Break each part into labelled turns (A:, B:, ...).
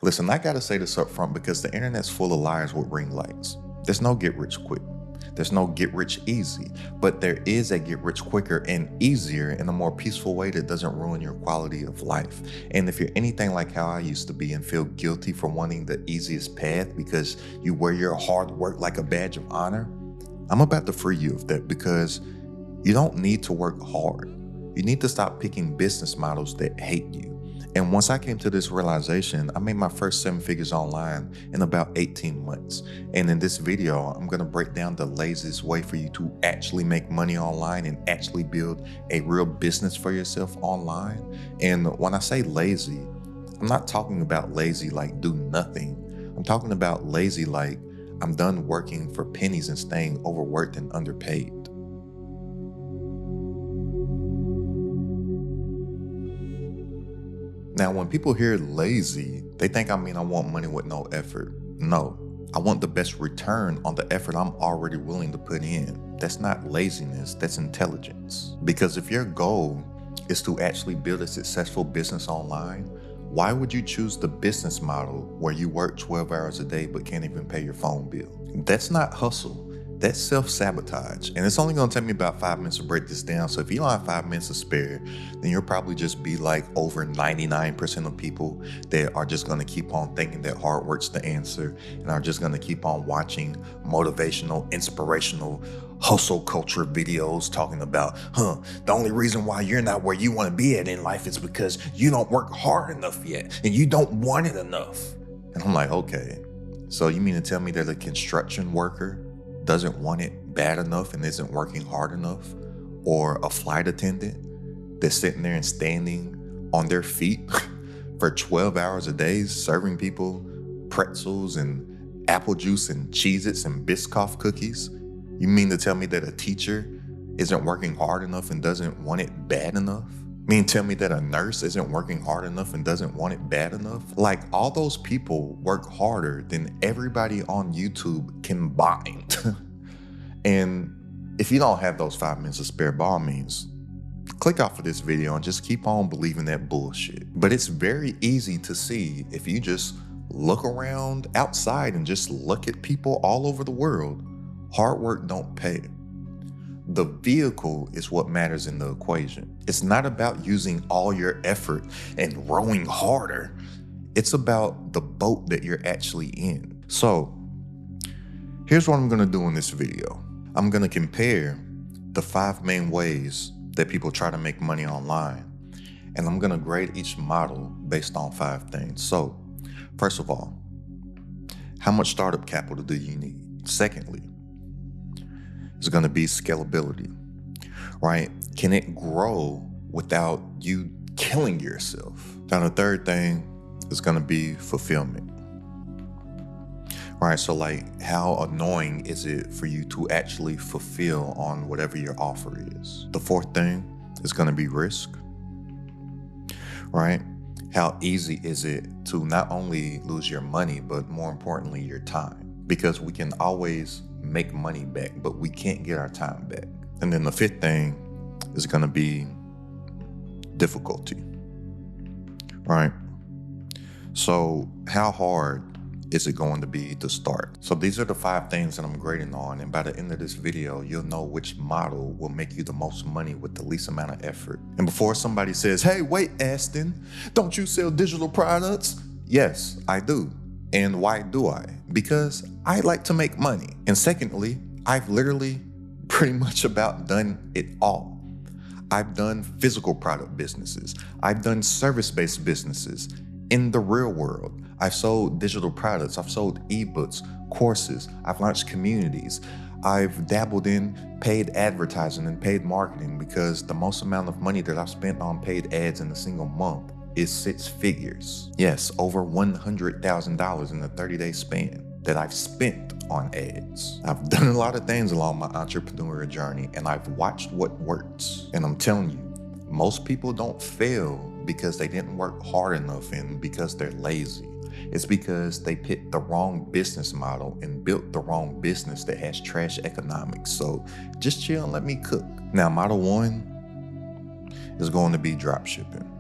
A: Listen, I gotta say this up front because the internet's full of liars with ring lights. There's no get rich quick. There's no get rich easy, but there is a get rich quicker and easier in a more peaceful way that doesn't ruin your quality of life. And if you're anything like how I used to be and feel guilty for wanting the easiest path because you wear your hard work like a badge of honor, I'm about to free you of that because you don't need to work hard. You need to stop picking business models that hate you. And once I came to this realization, I made my first 7 figures online in about 18 months. And in this video, I'm gonna break down the laziest way for you to actually make money online and actually build a real business for yourself online. And when I say lazy, I'm not talking about lazy like do nothing. I'm talking about lazy like I'm done working for pennies and staying overworked and underpaid. Now, when people hear lazy, they think I mean I want money with no effort. No, I want the best return on the effort I'm already willing to put in. That's not laziness, that's intelligence. Because if your goal is to actually build a successful business online, why would you choose the business model where you work 12 hours a day but can't even pay your phone bill? That's not hustle. That's self-sabotage. And it's only gonna take me about 5 minutes to break this down. So if you don't have 5 minutes to spare, then you'll probably just be like over 99% of people that are just gonna keep on thinking that hard work's the answer and are just gonna keep on watching motivational, inspirational, hustle culture videos talking about, the only reason why you're not where you wanna be at in life is because you don't work hard enough yet and you don't want it enough. And I'm like, okay, so you mean to tell me that a construction worker doesn't want it bad enough and isn't working hard enough? Or a flight attendant that's sitting there and standing on their feet for 12 hours a day serving people pretzels and apple juice and Cheez-Its and Biscoff cookies? You mean to tell me that a teacher isn't working hard enough and doesn't want it bad enough? You mean tell me that a nurse isn't working hard enough and doesn't want it bad enough? Like, all those people work harder than everybody on YouTube combined. And if you don't have those 5 minutes to spare, by all means, click off of this video and just keep on believing that bullshit. But it's very easy to see if you just look around outside and just look at people all over the world. Hard work don't pay. The vehicle is what matters in the equation. It's not about using all your effort and rowing harder. It's about the boat that you're actually in. So here's what I'm gonna do in this video. I'm gonna compare the 5 main ways that people try to make money online, and I'm gonna grade each model based on 5 things. So first of all, how much startup capital do you need? Secondly, is going to be scalability, right? Can it grow without you killing yourself? Now, the third thing is going to be fulfillment, right? So like, how annoying is it for you to actually fulfill on whatever your offer is? The fourth thing is going to be risk, right? How easy is it to not only lose your money, but more importantly, your time? Because we can always make money back, but we can't get our time back. And then the fifth thing is going to be difficulty, right? So how hard is it going to be to start? So these are the 5 things that I'm grading on, and by the end of this video, you'll know which model will make you the most money with the least amount of effort. And before somebody says, hey, wait, Aston, don't you sell digital products? Yes, I do. And why do I? Because I like to make money. And secondly, I've literally pretty much about done it all. I've done physical product businesses. I've done service-based businesses in the real world. I've sold digital products. I've sold ebooks, courses. I've launched communities. I've dabbled in paid advertising and paid marketing, because the most amount of money that I've spent on paid ads in a single month is 6 figures. Yes, over $100,000 in a 30-day span that I've spent on ads. I've done a lot of things along my entrepreneurial journey, and I've watched what works. And I'm telling you, most people don't fail because they didn't work hard enough and because they're lazy. It's because they picked the wrong business model and built the wrong business that has trash economics. So just chill and let me cook. Now, model 1 is going to be drop shipping,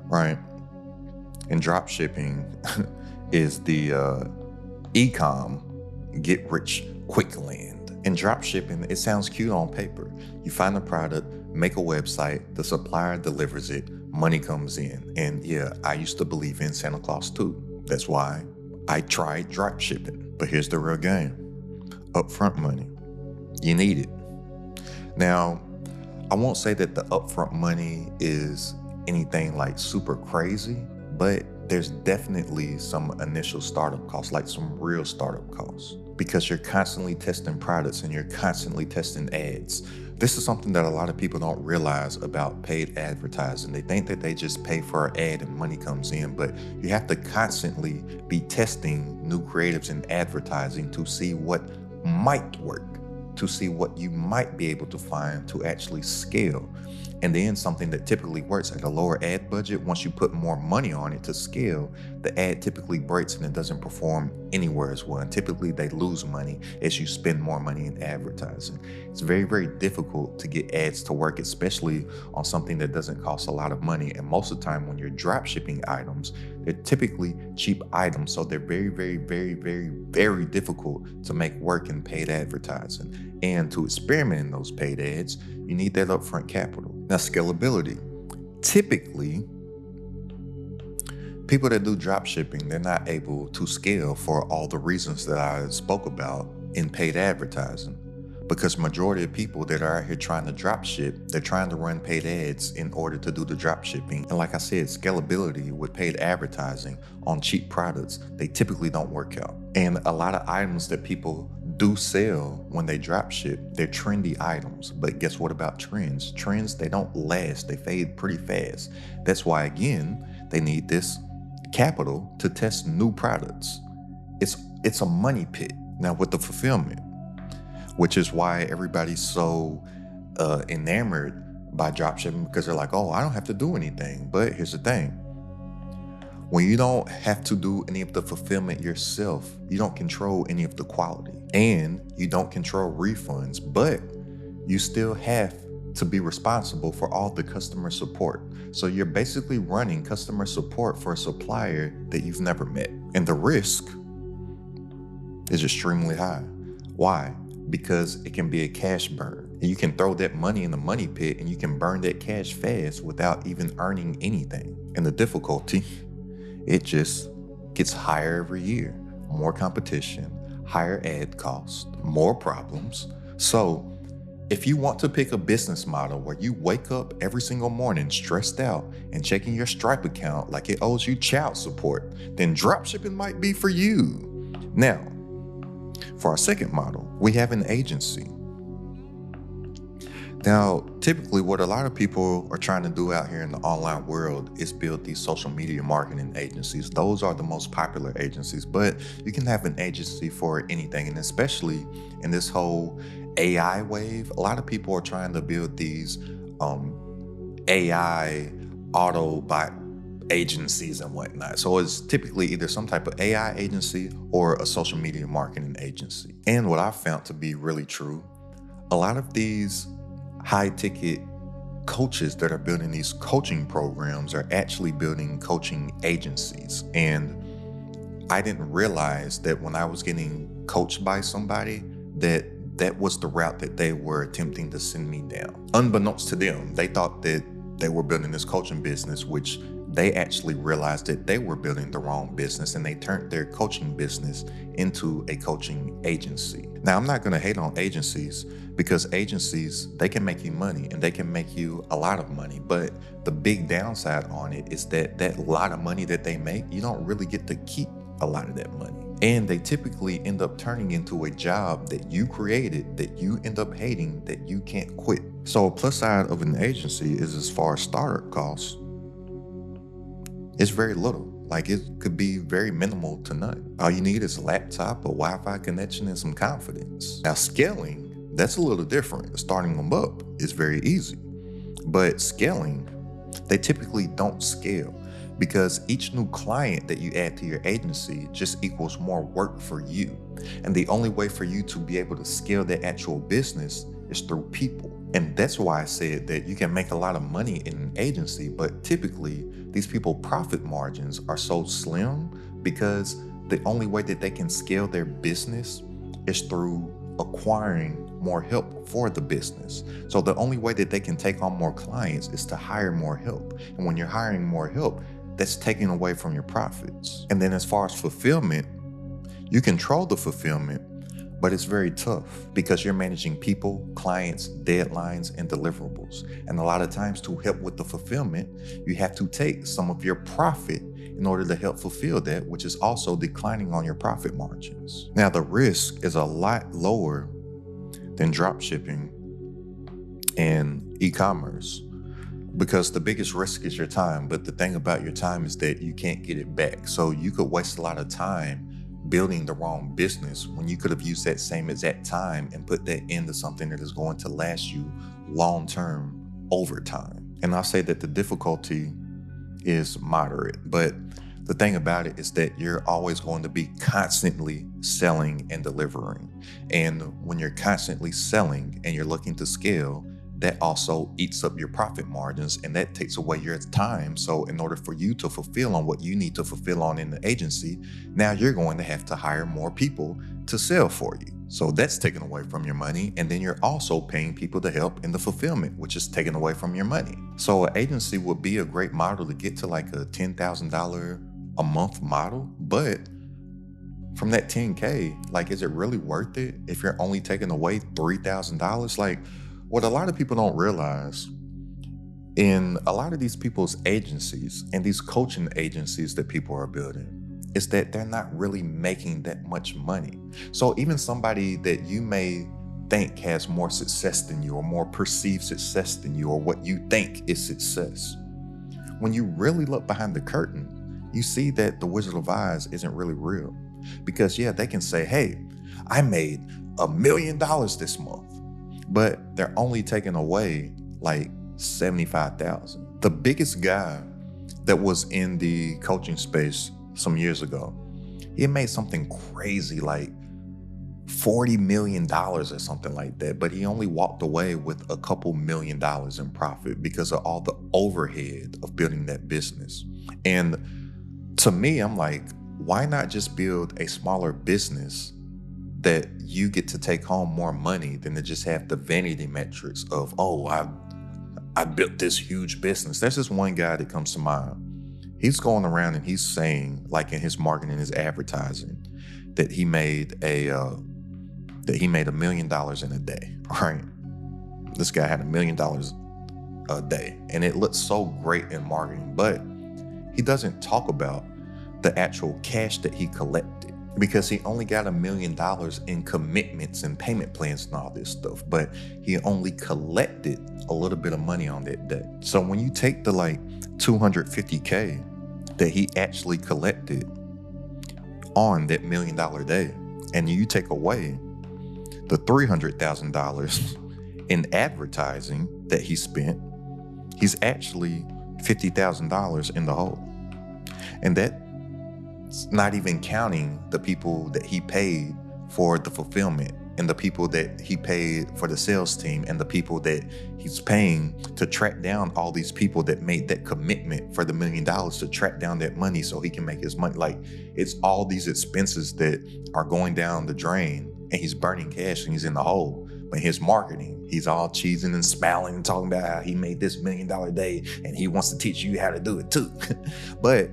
A: right? And drop shipping is the e-com get rich quick land. And drop shipping, it sounds cute on paper. You find a product, make a website, the supplier delivers it, money comes in. And yeah, I used to believe in Santa Claus too. That's why I tried drop shipping. But here's the real game. Upfront money. You need it. Now, I won't say that the upfront money is anything like super crazy, but there's definitely some initial startup costs, like some real startup costs, because you're constantly testing products and you're constantly testing ads. This is something that a lot of people don't realize about paid advertising. They think that they just pay for an ad and money comes in, but you have to constantly be testing new creatives and advertising to see what might work, to see what you might be able to find to actually scale. And then something that typically works at a lower ad budget, once you put more money on it to scale, the ad typically breaks and it doesn't perform anywhere as well. And typically they lose money as you spend more money in advertising. It's very, very difficult to get ads to work, especially on something that doesn't cost a lot of money. And most of the time when you're drop shipping items, they're typically cheap items. So they're very, very, very, very, very difficult to make work in paid advertising. And to experiment in those paid ads, you need that upfront capital. Now, scalability. Typically, people that do drop shipping, they're not able to scale for all the reasons that I spoke about in paid advertising. Because majority of people that are out here trying to drop ship, they're trying to run paid ads in order to do the drop shipping. And like I said, scalability with paid advertising on cheap products, they typically don't work out. And a lot of items that people do sell when they drop ship, they're trendy items. But guess what about trends? Trends, they don't last. They fade pretty fast. That's why, again, they need this capital to test new products. It's a money pit. Now with the fulfillment, which is why everybody's so enamored by dropshipping, because they're like, oh, I don't have to do anything. But here's the thing. When you don't have to do any of the fulfillment yourself, you don't control any of the quality and you don't control refunds, but you still have to be responsible for all the customer support. So you're basically running customer support for a supplier that you've never met. And the risk is extremely high. Why? Because it can be a cash burn. And you can throw that money in the money pit and you can burn that cash fast without even earning anything. And the difficulty, it just gets higher every year. More competition, higher ad costs, more problems. So if you want to pick a business model where you wake up every single morning stressed out and checking your Stripe account like it owes you child support, then dropshipping might be for you. Now, for our second model, we have an agency. Now, typically what a lot of people are trying to do out here in the online world is build these social media marketing agencies. Those are the most popular agencies, but you can have an agency for anything. And especially in this whole AI wave, a lot of people are trying to build these AI auto bot agencies and whatnot. So it's typically either some type of AI agency or a social media marketing agency. And what I found to be really true, a lot of these high ticket coaches that are building these coaching programs are actually building coaching agencies. And I didn't realize that when I was getting coached by somebody that was the route that they were attempting to send me down. Unbeknownst to them, they thought that they were building this coaching business, which they actually realized that they were building the wrong business and they turned their coaching business into a coaching agency. Now, I'm not going to hate on agencies because agencies, they can make you money and they can make you a lot of money. But the big downside on it is that lot of money that they make, you don't really get to keep a lot of that money. And they typically end up turning into a job that you created, that you end up hating, that you can't quit. So a plus side of an agency is as far as startup costs, it's very little. Like it could be very minimal to none. All you need is a laptop, a Wi-Fi connection, and some confidence. Now scaling, that's a little different. Starting them up is very easy. But scaling, they typically don't scale because each new client that you add to your agency just equals more work for you. And the only way for you to be able to scale that actual business is through people. And that's why I said that you can make a lot of money in an agency, but typically these people profit margins are so slim because the only way that they can scale their business is through acquiring more help for the business. So the only way that they can take on more clients is to hire more help. And when you're hiring more help, that's taking away from your profits. And then as far as fulfillment, you control the fulfillment, but it's very tough because you're managing people, clients, deadlines, and deliverables. And a lot of times to help with the fulfillment, you have to take some of your profit in order to help fulfill that, which is also declining on your profit margins. Now, the risk is a lot lower than drop shipping and e-commerce because the biggest risk is your time. But the thing about your time is that you can't get it back. So you could waste a lot of time building the wrong business when you could have used that same exact time and put that into something that is going to last you long-term over time. And I'll say that the difficulty is moderate, but the thing about it is that you're always going to be constantly selling and delivering. And when you're constantly selling and you're looking to scale, that also eats up your profit margins and that takes away your time. So in order for you to fulfill on what you need to fulfill on in the agency, now you're going to have to hire more people to sell for you. So that's taken away from your money. And then you're also paying people to help in the fulfillment, which is taken away from your money. So an agency would be a great model to get to like a $10,000 a month model. But from that 10K, like, is it really worth it if you're only taking away $3,000? Like, what a lot of people don't realize in a lot of these people's agencies and these coaching agencies that people are building is that they're not really making that much money. So even somebody that you may think has more success than you or more perceived success than you or what you think is success, when you really look behind the curtain, you see that the Wizard of Oz isn't really real. Because yeah, they can say, hey, I made $1 million this month. But they're only taking away like 75,000. The biggest guy that was in the coaching space some years ago, he had made something crazy like $40 million or something like that, but he only walked away with a couple $1 million in profit because of all the overhead of building that business. And to me, I'm like, why not just build a smaller business that you get to take home more money than to just have the vanity metrics of, oh, I built this huge business. There's this one guy that comes to mind. He's going around and he's saying, like in his marketing, his advertising, that he made $1 million in a day, right? This guy had $1 million a day, and it looks so great in marketing, but he doesn't talk about the actual cash that he collected, because he only got $1 million in commitments and payment plans and all this stuff, but he only collected a little bit of money on that day. So when you take the like $250K that he actually collected on that $1 million day, and you take away the $300,000 in advertising that he spent, he's actually $50,000 in the hole. And that's not even counting the people that he paid for the fulfillment and the people that he paid for the sales team and the people that he's paying to track down all these people that made that commitment for the $1 million to track down that money so he can make his money. Like, it's all these expenses that are going down the drain and he's burning cash and he's in the hole. But his marketing, he's all cheesing and smiling and talking about how he made this $1 million day and he wants to teach you how to do it too. But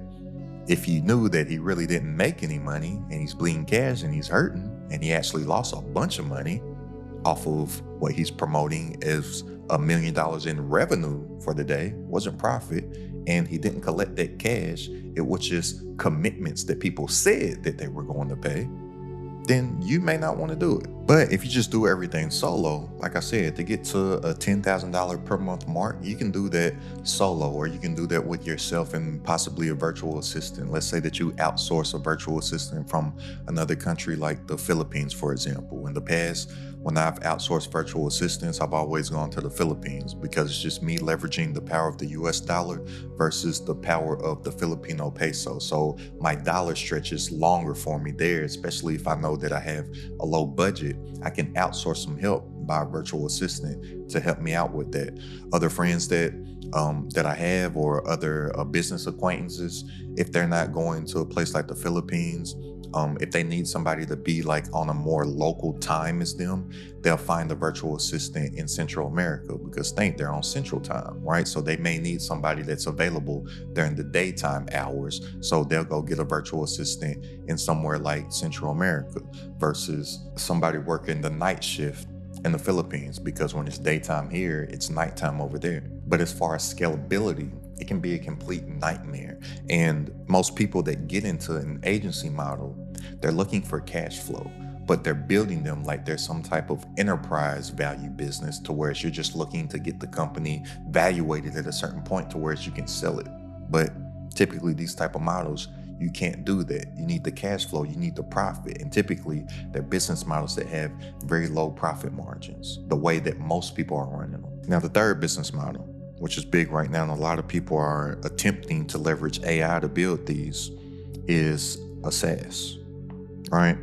A: if you knew that he really didn't make any money and he's bleeding cash and he's hurting and he actually lost a bunch of money off of what he's promoting as $1 million in revenue for the day, wasn't profit, and he didn't collect that cash, it was just commitments that people said that they were going to pay, then you may not want to do it. But if you just do everything solo, like I said, to get to a $10,000 per month mark, you can do that solo, or you can do that with yourself and possibly a virtual assistant. Let's say that you outsource a virtual assistant from another country like the Philippines, for example. In the past, when I've outsourced virtual assistants, I've always gone to the Philippines because it's just me leveraging the power of the US dollar versus the power of the Filipino peso. So my dollar stretches longer for me there, especially if I know that I have a low budget. I can outsource some help by a virtual assistant to help me out with that. Other friends that I have, or other business acquaintances, if they're not going to a place like the Philippines, if they need somebody to be like on a more local time as them, they'll find a virtual assistant in Central America, because they're on Central Time, right? So they may need somebody that's available during the daytime hours. So they'll go get a virtual assistant in somewhere like Central America versus somebody working the night shift in the Philippines, because when it's daytime here, it's nighttime over there. But as far as scalability, it can be a complete nightmare. And most people that get into an agency model, they're looking for cash flow, but they're building them like they're some type of enterprise value business, to where you're just looking to get the company valuated at a certain point to where you can sell it. But typically these type of models, you can't do that. You need the cash flow, you need the profit. And typically they're business models that have very low profit margins, the way that most people are running them. Now, the third business model, which is big right now, and a lot of people are attempting to leverage AI to build these, is a SaaS, right?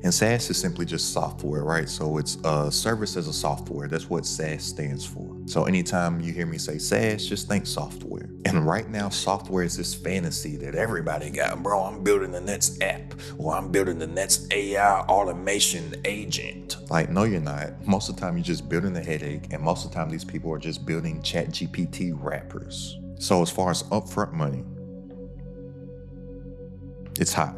A: And SaaS is simply just software, right? So it's a service as a software. That's what SaaS stands for. So anytime you hear me say SaaS, just think software. And right now, software is this fantasy that everybody got. Bro, I'm building the next app, or I'm building the next AI automation agent. Like, no, you're not. Most of the time, you're just building a headache. And most of the time, these people are just building ChatGPT wrappers. So as far as upfront money, it's high,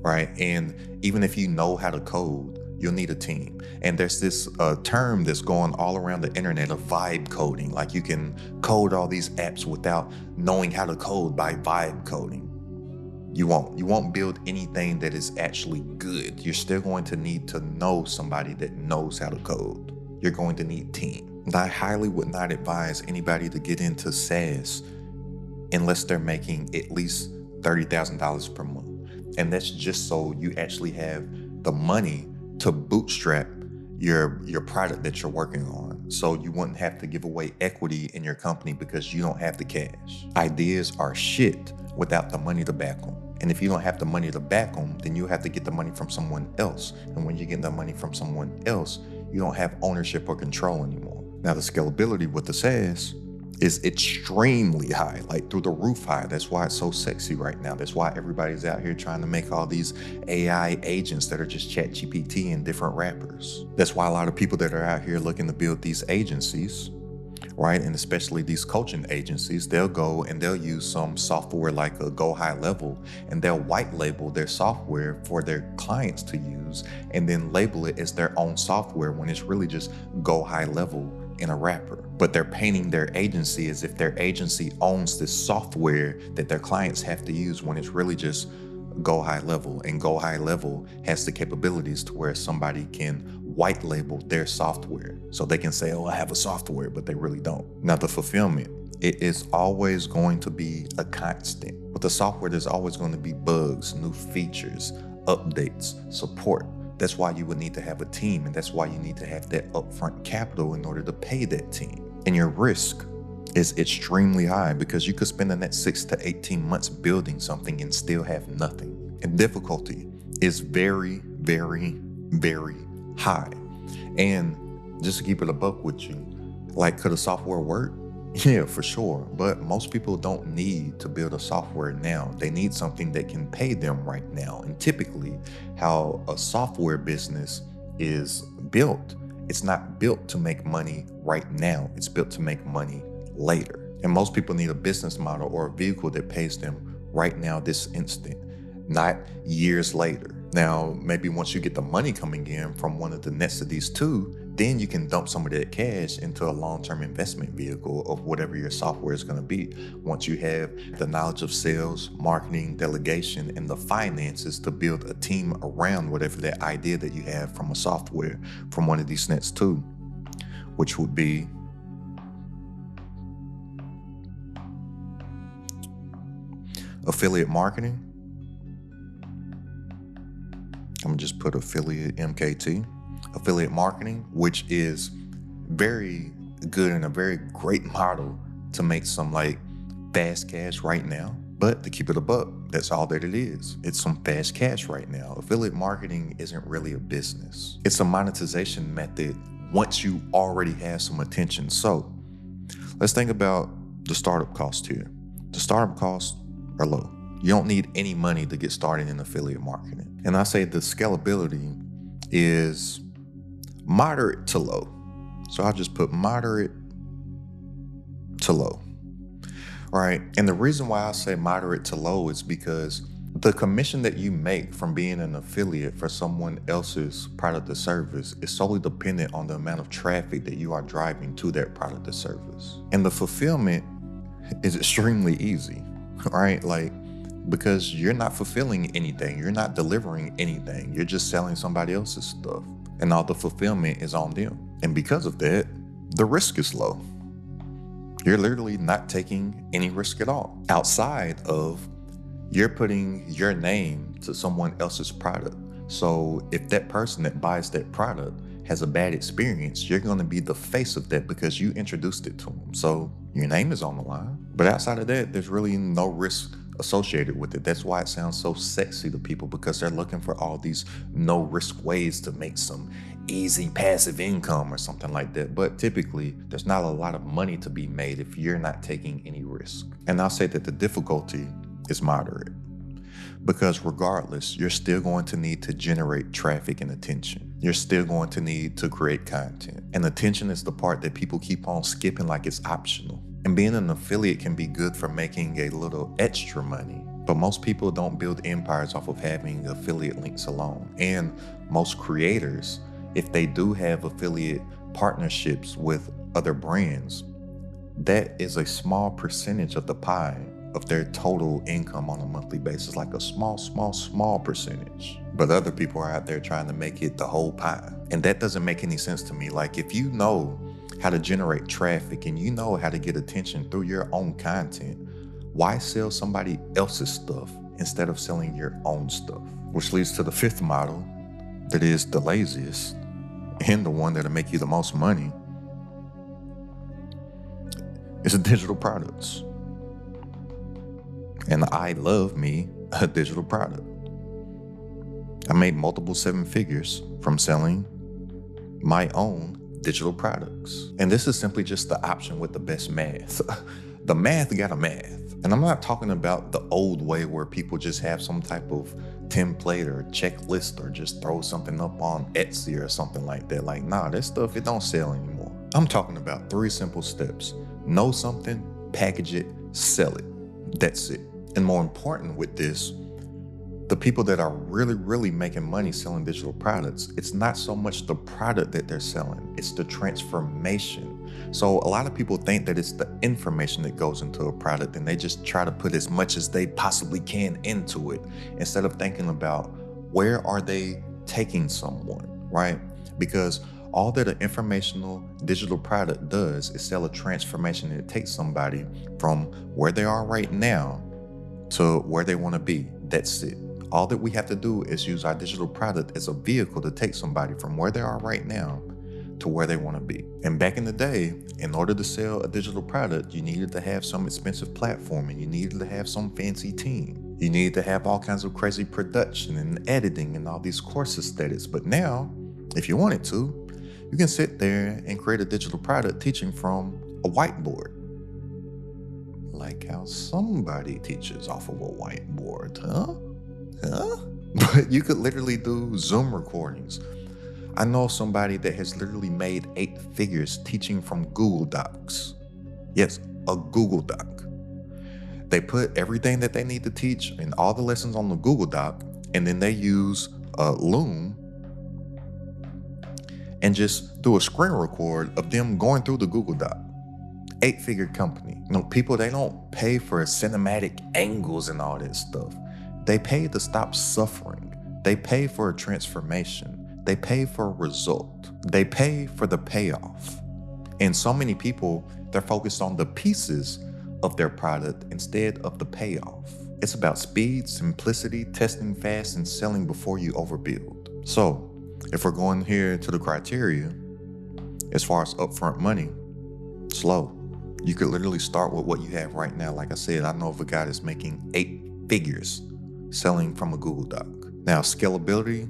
A: right? And even if you know how to code, you'll need a team. And there's this term that's going all around the internet of vibe coding. Like, you can code all these apps without knowing how to code by vibe coding. You won't build anything that is actually good. You're still going to need to know somebody that knows how to code. You're going to need team. And I highly would not advise anybody to get into SaaS unless they're making at least $30,000 per month. And that's just so you actually have the money to bootstrap your product that you're working on. So you wouldn't have to give away equity in your company because you don't have the cash. Ideas are shit without the money to back them. And if you don't have the money to back them, then you have to get the money from someone else. And when you get the money from someone else, you don't have ownership or control anymore. Now, the scalability with the SaaS is extremely high, like through the roof high. That's why it's so sexy right now. That's why everybody's out here trying to make all these AI agents that are just ChatGPT and different wrappers. That's why a lot of people that are out here looking to build these agencies, right, and especially these coaching agencies, they'll go and they'll use some software like a Go High Level, and they'll white label their software for their clients to use, and then label it as their own software when it's really just Go High Level in a wrapper. But they're painting their agency as if their agency owns this software that their clients have to use, when it's really just Go High Level. And Go High Level has the capabilities to where somebody can white label their software. So they can say, oh, I have a software, but they really don't. Now, the fulfillment, it is always going to be a constant. With the software, there's always going to be bugs, new features, updates, support. That's why you would need to have a team, and that's why you need to have that upfront capital in order to pay that team. And your risk is extremely high, because you could spend the next 6 to 18 months building something and still have nothing. And difficulty is very, very, very high. And just to keep it a buck with you, like, could a software work? Yeah, for sure. But most people don't need to build a software now. They need something that can pay them right now. And typically, how a software business is built, it's not built to make money right now. It's built to make money later. And most people need a business model or a vehicle that pays them right now, this instant, not years later. Now, maybe once you get the money coming in from one of the nets of these two, then you can dump some of that cash into a long-term investment vehicle of whatever your software is going to be. Once you have the knowledge of sales, marketing, delegation, and the finances to build a team around whatever that idea that you have from a software, from one of these nets too, which would be affiliate marketing. I'm gonna just put affiliate MKT. Affiliate marketing, which is very good and a very great model to make some like fast cash right now. But to keep it a buck, that's all that it is. It's some fast cash right now. Affiliate marketing isn't really a business. It's a monetization method once you already have some attention. So let's think about the startup cost here. The startup costs are low. You don't need any money to get started in affiliate marketing. And I say the scalability is moderate to low. So I'll just put moderate to low. All right. And the reason why I say moderate to low is because the commission that you make from being an affiliate for someone else's product or service is solely dependent on the amount of traffic that you are driving to that product or service. And the fulfillment is extremely easy, right? Like, because you're not fulfilling anything, you're not delivering anything, you're just selling somebody else's stuff, and all the fulfillment is on them. And because of that, the risk is low. You're literally not taking any risk at all, outside of you're putting your name to someone else's product. So if that person that buys that product has a bad experience, you're going to be the face of that because you introduced it to them. So your name is on the line. But outside of that, there's really no risk associated with it. That's why it sounds so sexy to people, because they're looking for all these no risk ways to make some easy passive income or something like that. But typically there's not a lot of money to be made if you're not taking any risk. And I'll say that the difficulty is moderate, because regardless, you're still going to need to generate traffic and attention. You're still going to need to create content. And attention is the part that people keep on skipping like it's optional. And being an affiliate can be good for making a little extra money, but most people don't build empires off of having affiliate links alone. And most creators, if they do have affiliate partnerships with other brands, that is a small percentage of the pie of their total income on a monthly basis, like a small percentage. But other people are out there trying to make it the whole pie. And that doesn't make any sense to me. Like, if you know how to generate traffic and you know how to get attention through your own content, why sell somebody else's stuff instead of selling your own stuff? Which leads to the fifth model, that is the laziest and the one that'll make you the most money. It's digital products. And I love me a digital product. I made multiple seven figures from selling my own digital products. And this is simply just the option with the best math. The math got a math. And I'm not talking about the old way where people just have some type of template or checklist or just throw something up on Etsy or something like that. Like, nah, that stuff, it don't sell anymore. I'm talking about 3 simple steps. Know something, package it, sell it. That's it. And more important with this, the people that are really making money selling digital products, it's not so much the product that they're selling, it's the transformation. So a lot of people think that it's the information that goes into a product, and they just try to put as much as they possibly can into it, instead of thinking about where are they taking someone, right? Because all that an informational digital product does is sell a transformation, and it takes somebody from where they are right now to where they want to be. That's it. All that we have to do is use our digital product as a vehicle to take somebody from where they are right now to where they want to be. And back in the day, in order to sell a digital product, you needed to have some expensive platform, and you needed to have some fancy team. You needed to have all kinds of crazy production and editing and all these course aesthetics. But now, if you wanted to, you can sit there and create a digital product teaching from a whiteboard. Like how somebody teaches off of a whiteboard, huh? But you could literally do Zoom recordings. I know somebody that has literally made 8 figures teaching from Google Docs. Yes, a Google Doc. They put everything that they need to teach and all the lessons on the Google Doc, and then they use Loom and just do a screen record of them going through the Google Doc. 8-figure company. You know, people, they don't pay for cinematic angles and all that stuff. They pay to stop suffering. They pay for a transformation. They pay for a result. They pay for the payoff. And so many people, they're focused on the pieces of their product instead of the payoff. It's about speed, simplicity, testing fast, and selling before you overbuild. So if we're going here to the criteria, as far as upfront money, slow. You could literally start with what you have right now. Like I said, I know of a guy that's making 8 figures selling from a Google Doc. Now, scalability,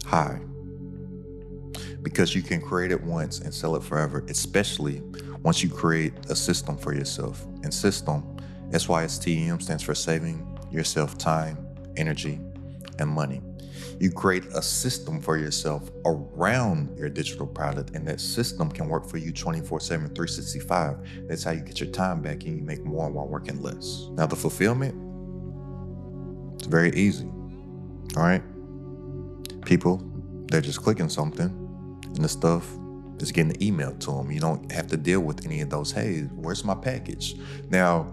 A: high, because you can create it once and sell it forever, especially once you create a system for yourself. And system, SYSTEM, stands for saving yourself time, energy, and money. You create a system for yourself around your digital product, and that system can work for you 24/7, 365. That's how you get your time back and you make more while working less. Now, the fulfillment, it's very easy. All right. People, they're just clicking something and the stuff is getting emailed to them. You don't have to deal with any of those, hey, where's my package? Now,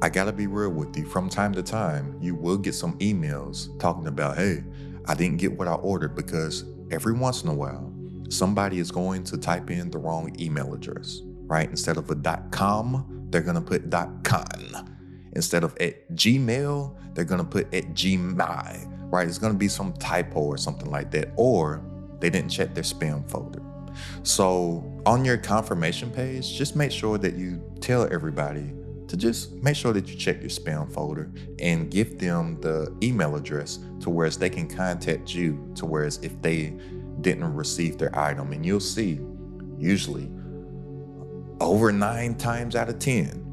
A: I gotta be real with you. From time to time, you will get some emails talking about, hey, I didn't get what I ordered, because every once in a while, somebody is going to type in the wrong email address, right? Instead of a .com, they're gonna put .con. Instead of at Gmail, they're gonna put at Gmail, right? It's gonna be some typo or something like that, or they didn't check their spam folder. So on your confirmation page, just make sure that you tell everybody to just make sure that you check your spam folder and give them the email address to where they can contact you, to where if they didn't receive their item. And you'll see, usually over 9 times out of 10,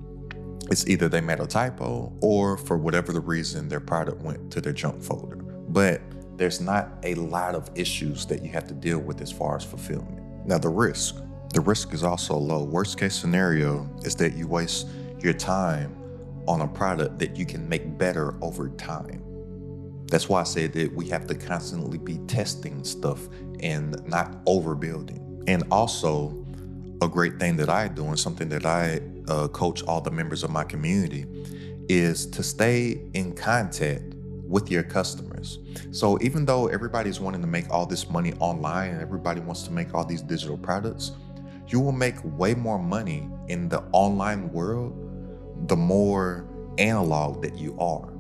A: it's either they made a typo or for whatever the reason, their product went to their junk folder. But there's not a lot of issues that you have to deal with as far as fulfillment. Now, the risk is also low. Worst case scenario is that you waste your time on a product that you can make better over time. That's why I say that we have to constantly be testing stuff and not overbuilding. And also, a great thing that I do, and something that I coach all the members of my community, is to stay in contact with your customers. So even though everybody's wanting to make all this money online and everybody wants to make all these digital products, you will make way more money in the online world the more analog that you are.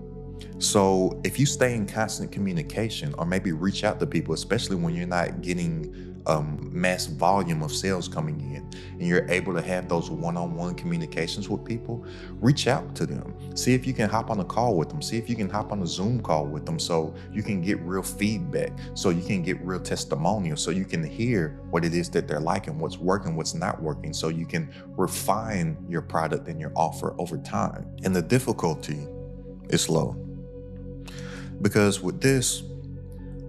A: So if you stay in constant communication, or maybe reach out to people, especially when you're not getting mass volume of sales coming in, and you're able to have those one-on-one communications with people, reach out to them. See if you can hop on a call with them. See if you can hop on a Zoom call with them, so you can get real feedback, so you can get real testimonials, so you can hear what it is that they're liking, what's working, what's not working, so you can refine your product and your offer over time. And the difficulty is low. Because with this,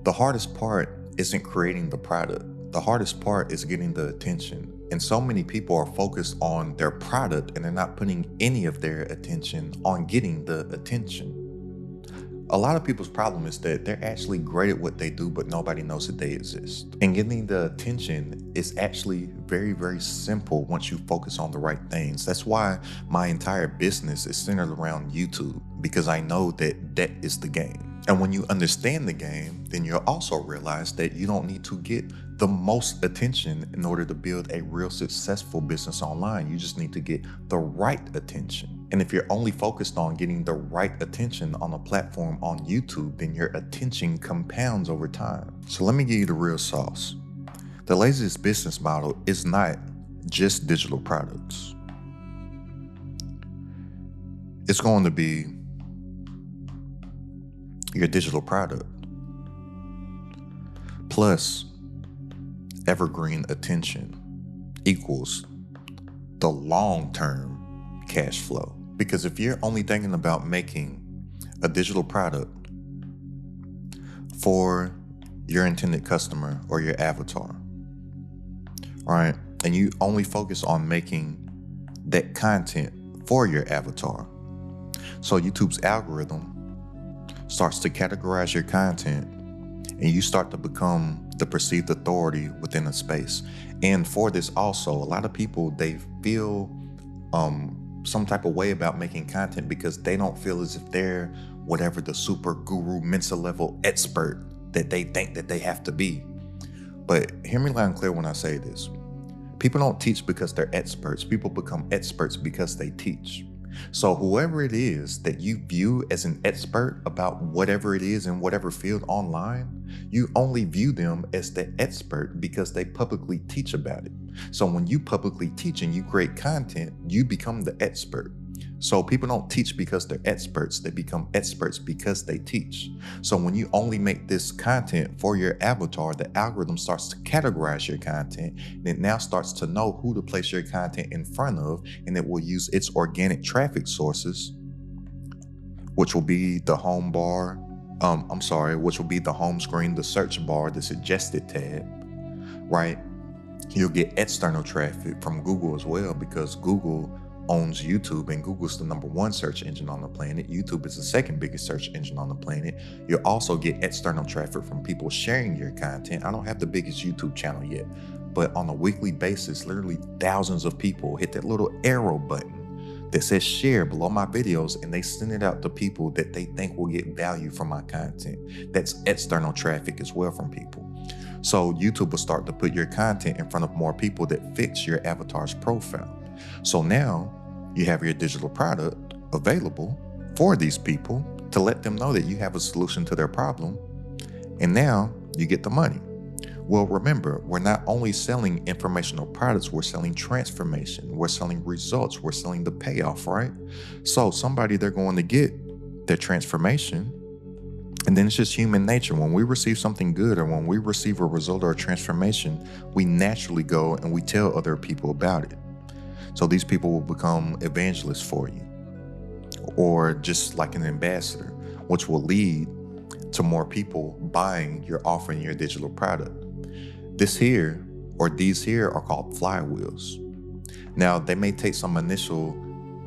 A: the hardest part isn't creating the product. The hardest part is getting the attention. And so many people are focused on their product and they're not putting any of their attention on getting the attention. A lot of people's problem is that they're actually great at what they do, but nobody knows that they exist. And getting the attention is actually very, very simple once you focus on the right things. That's why my entire business is centered around YouTube, because I know that that is the game. And when you understand the game, then you'll also realize that you don't need to get the most attention in order to build a real successful business online. You just need to get the right attention. And if you're only focused on getting the right attention on a platform on YouTube, then your attention compounds over time. So let me give you the real sauce. The Laziest business model is not just digital products. It's going to be your digital product plus evergreen attention equals the long-term cash flow. Because if you're only thinking about making a digital product for your intended customer or your avatar, all right, and you only focus on making that content for your avatar, so YouTube's algorithm starts to categorize your content and you start to become the perceived authority within a space. And for this also, a lot of people, they feel some type of way about making content because they don't feel as if they're whatever the super guru mental level expert that they think that they have to be. But hear me loud and clear when I say this. People don't teach because they're experts. People become experts because they teach. So whoever it is that you view as an expert about whatever it is in whatever field online, you only view them as the expert because they publicly teach about it. So when you publicly teach and you create content, you become the expert. So people don't teach because they're experts. They become experts because they teach. So when you only make this content for your avatar, the algorithm starts to categorize your content, and it now starts to know who to place your content in front of, and it will use its organic traffic sources, which will be the home bar, which will be the home screen, the search bar, the suggested tab, right? You'll get external traffic from Google as well, because Google owns YouTube, and Google's the #1 search engine on the planet. YouTube is the second biggest search engine on the planet. You'll also get external traffic from people sharing your content. I don't have the biggest YouTube channel yet, but on a weekly basis, literally thousands of people hit that little arrow button that says share below my videos, and they send it out to people that they think will get value from my content. That's external traffic as well from people. So YouTube will start to put your content in front of more people that fits your avatar's profile. So now you have your digital product available for these people to let them know that you have a solution to their problem, and now you get the money. Well, remember, we're not only selling informational products, we're selling transformation, we're selling results, we're selling the payoff, right? So somebody, they're going to get their transformation, and then it's just human nature. When we receive something good, or when we receive a result or a transformation, we naturally go and we tell other people about it. So these people will become evangelists for you, or just like an ambassador, which will lead to more people buying your offering, your digital product. These here are called flywheels. Now, they may take some initial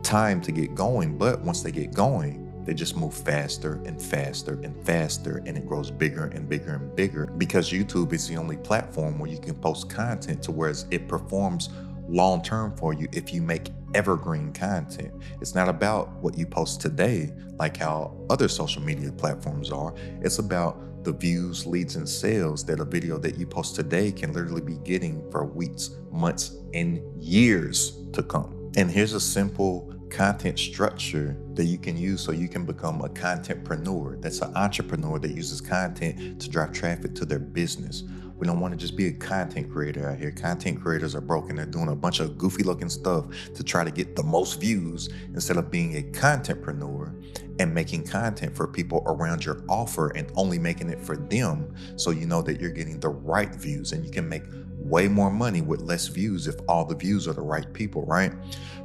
A: time to get going, but once they get going, they just move faster and faster and faster, and it grows bigger and bigger and bigger, because YouTube is the only platform where you can post content to where it performs long-term for you if you make evergreen content. It's not about what you post today, like how other social media platforms are. It's about the views, leads, and sales that a video that you post today can literally be getting for weeks, months, and years to come. And here's a simple content structure that you can use so you can become a contentpreneur. That's an entrepreneur that uses content to drive traffic to their business. We don't want to just be a content creator out here. Content creators are broken. They're doing a bunch of goofy looking stuff to try to get the most views, instead of being a contentpreneur and making content for people around your offer and only making it for them, so you know that you're getting the right views, and you can make way more money with less views if all the views are the right people, right?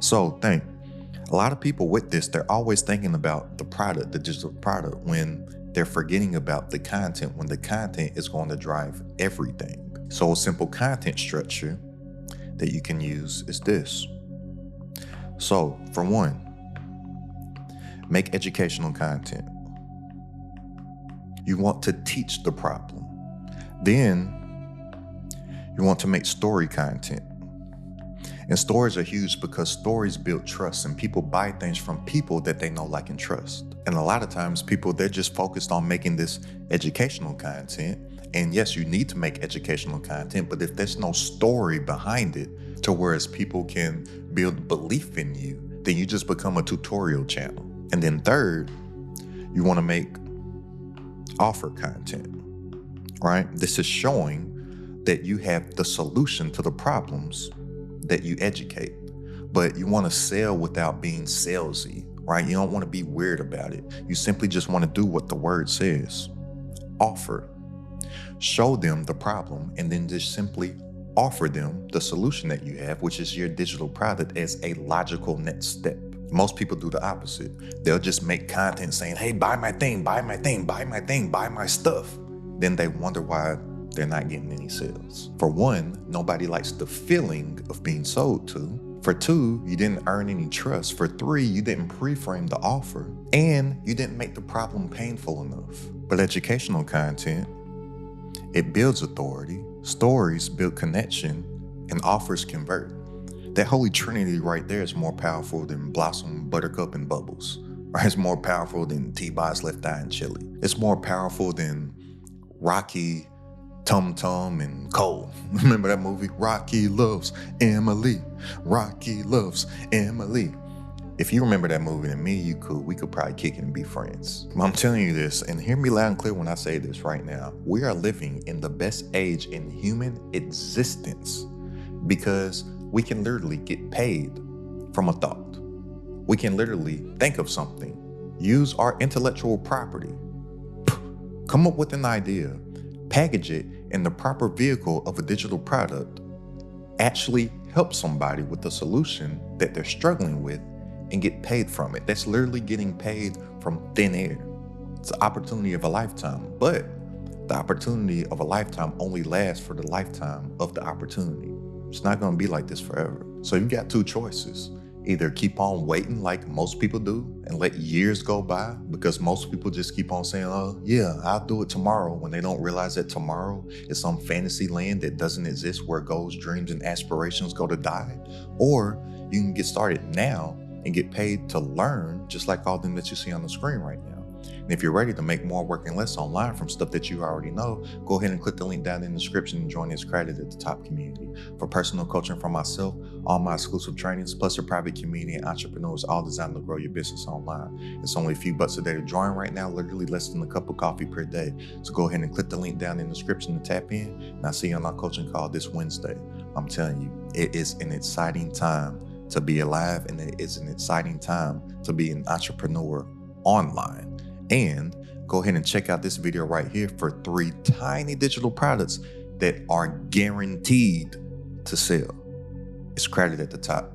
A: So think, a lot of people with this, they're always thinking about the product, the digital product, when they're forgetting about the content, when the content is going to drive everything. So a simple content structure that you can use is this. So for one, make educational content. You want to teach the problem. Then you want to make story content. And stories are huge because stories build trust, and people buy things from people that they know, like, and trust. And a lot of times people, they're just focused on making this educational content. And yes, you need to make educational content, but if there's no story behind it to whereas people can build belief in you, then you just become a tutorial channel. And then third, you want to make offer content, right? This is showing that you have the solution to the problems that you educate, but you want to sell without being salesy, right? You don't want to be weird about it. You simply just want to do what the word says. Offer. Show them the problem, and then just simply offer them the solution that you have, which is your digital product, as a logical next step. Most people do the opposite. They'll just make content saying, hey, buy my thing, buy my thing, buy my thing, buy my stuff. Then they wonder why they're not getting any sales. For one, nobody likes the feeling of being sold to. For two, you didn't earn any trust. For three, you didn't pre-frame the offer. And you didn't make the problem painful enough. But educational content, it builds authority, stories build connection, and offers convert. That holy trinity right there is more powerful than Blossom, Buttercup, and Bubbles. Right? It's more powerful than T-Boz, Left Eye, and Chili. It's more powerful than Rocky, Tum Tum, and Cole. Remember that movie? Rocky loves Emily. Rocky loves Emily. If you remember that movie, then we could probably kick it and be friends. I'm telling you this, and hear me loud and clear when I say this right now. We are living in the best age in human existence. because we can literally get paid from a thought. We can literally think of something, use our intellectual property, come up with an idea, package it in the proper vehicle of a digital product, actually help somebody with a solution that they're struggling with and get paid from it. That's literally getting paid from thin air. It's the opportunity of a lifetime, but the opportunity of a lifetime only lasts for the lifetime of the opportunity. It's not going to be like this forever. So you got two choices. Either keep on waiting like most people do and let years go by, because most people just keep on saying, oh yeah, I'll do it tomorrow, when they don't realize that tomorrow is some fantasy land that doesn't exist, where goals, dreams, and aspirations go to die. Or you can get started now and get paid to learn, just like all them that you see on the screen right now. And if you're ready to make more working less online from stuff that you already know, go ahead and click the link down in the description and join this Credit at the Top community. For personal coaching from myself, all my exclusive trainings, plus a private community and entrepreneurs, all designed to grow your business online. It's only a few bucks a day to join right now, literally less than a cup of coffee per day. So go ahead and click the link down in the description to tap in, and I'll see you on our coaching call this Wednesday. I'm telling you, it is an exciting time to be alive, and it is an exciting time to be an entrepreneur online. And go ahead and check out this video right here for 3 tiny digital products that are guaranteed to sell. It's Credit at the Top.